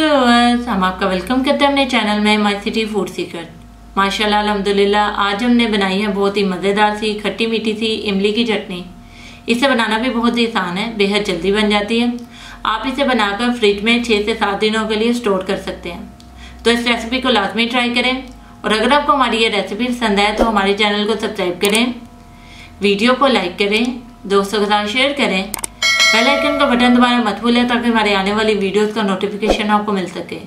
Viewers, हम आपका welcome करते हैं अपने चैनल में माय सिटी फूड सीक्रेट। माशाल्लाह अल्हम्दुलिल्लाह, आज हमने बनाई है बहुत ही मज़ेदार सी खट्टी मीठी सी इमली की चटनी। इसे बनाना भी बहुत ही आसान है, बेहद जल्दी बन जाती है। आप इसे बनाकर फ्रिज में 6 से 7 दिनों के लिए स्टोर कर सकते हैं। तो इस रेसिपी को लाजमी ट्राई करें और अगर आपको हमारी ये रेसिपी पसंद आए तो हमारे चैनल को सब्सक्राइब करें, वीडियो को लाइक करें, दोस्तों के साथ शेयर करें, बेल आइकन का बटन दबाना मत भूलें ताकि हमारे आने वाली वीडियोस का नोटिफिकेशन आपको मिल सके।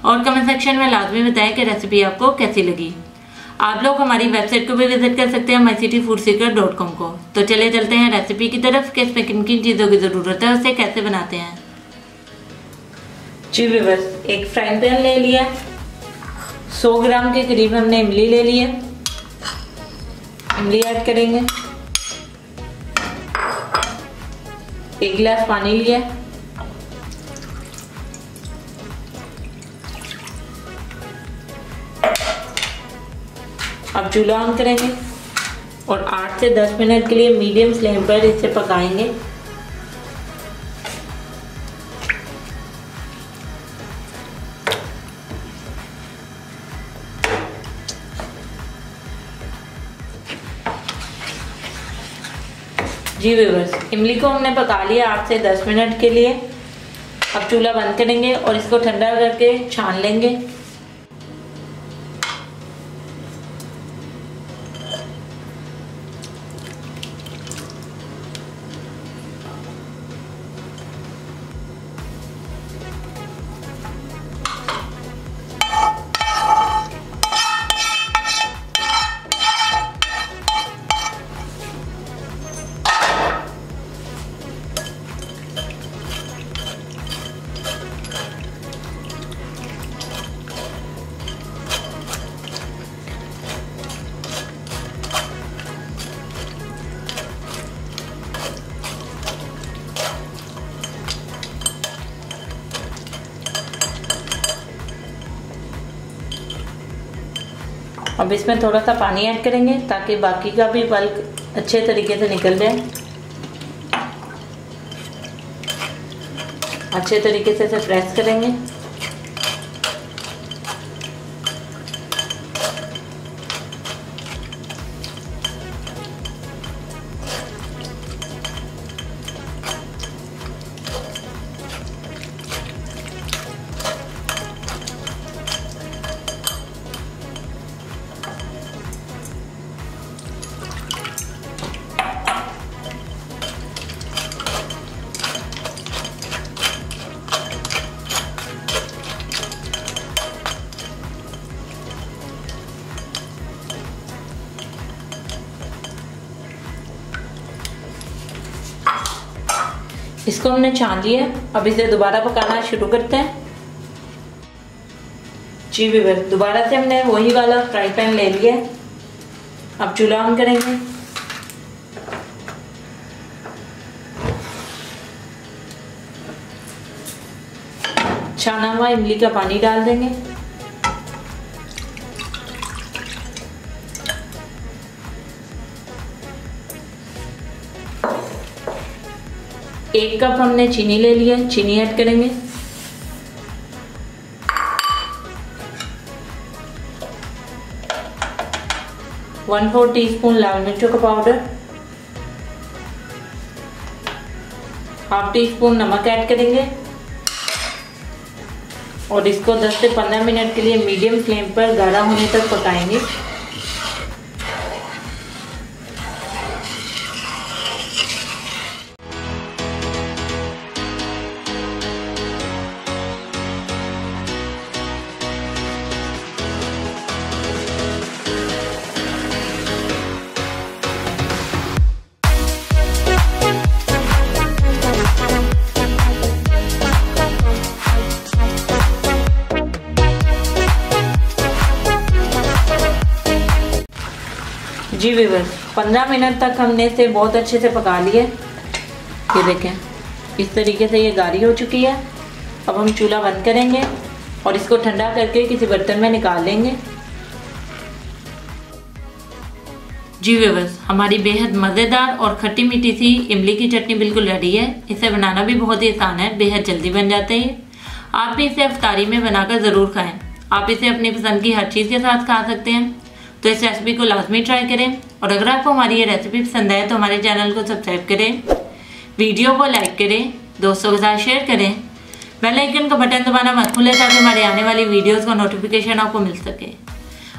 और कमेंट सेक्शन में लाजमी बताएं कि रेसिपी आपको कैसी लगी। आप लोग हमारी वेबसाइट को भी विजिट कर सकते हैं mycityfoodseeker.com को। तो चले चलते हैं रेसिपी की तरफ कि इसमें किन किन चीज़ों की ज़रूरत है, उसे कैसे बनाते हैं। जी व्यूअर्स, एक फ्राइंग पैन ले लिया, 100 ग्राम के करीब हमने इमली ले ली है। इमली ऐड करेंगे, 1 गिलास पानी लिया, अब चूल्हा ऑन करेंगे और 8 से 10 मिनट के लिए मीडियम फ्लेम पर इसे पकाएंगे। जी व्यूअर्स, इमली को हमने पका लिया 8 से 10 मिनट के लिए। अब चूल्हा बंद करेंगे और इसको ठंडा करके छान लेंगे। अब इसमें थोड़ा सा पानी ऐड करेंगे ताकि बाकी का भी बल्क अच्छे तरीके से निकल जाए। अच्छे तरीके से इसे प्रेस करेंगे। इसको हमने छान लिया, अब इसे दोबारा पकाना शुरू करते हैं। जी व्यूअर्स, दोबारा से हमने वही वाला फ्राई पैन ले लिया। अब चूल्हा ऑन करेंगे, छाना हुआ इमली का पानी डाल देंगे। एक कप हमने चीनी ले लिया, चीनी ऐड करेंगे। वन 4 टीस्पून लाल मिर्चों का पाउडर, ½ टीस्पून नमक ऐड करेंगे और इसको 10 से 15 मिनट के लिए मीडियम फ्लेम पर गाढ़ा होने तक पकाएंगे। जी व्यूअर्स, 15 मिनट तक हमने इसे बहुत अच्छे से पका लिया। ये देखें, इस तरीके से ये गाढ़ी हो चुकी है। अब हम चूल्हा बंद करेंगे और इसको ठंडा करके किसी बर्तन में निकाल लेंगे। जी व्यूअर्स, हमारी बेहद मज़ेदार और खट्टी मीठी सी इमली की चटनी बिल्कुल रेडी है। इसे बनाना भी बहुत ही आसान है, बेहद जल्दी बन जाते हैं। आप भी इसे इफ्तारी में बनाकर ज़रूर खाएं। आप इसे अपनी पसंद की हर चीज़ के साथ खा सकते हैं। तो इस रेसिपी को लाजमी ट्राई करें और अगर आपको हमारी ये रेसिपी पसंद आए तो हमारे चैनल को सब्सक्राइब करें, वीडियो को लाइक करें, दोस्तों के साथ शेयर करें, बेल आइकन का बटन दबाना मत भूलें ताकि हमारे आने वाली वीडियोस का नोटिफिकेशन आपको मिल सके।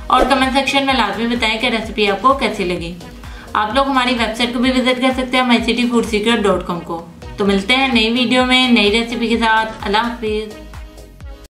और कमेंट सेक्शन में लाजमी बताएं कि रेसिपी आपको कैसी लगी। आप लोग हमारी वेबसाइट को भी विजिट कर सकते हैं mycityfoodseeker.com को। तो मिलते हैं नई वीडियो में नई रेसिपी के साथ। अल्लाह हाफिज़।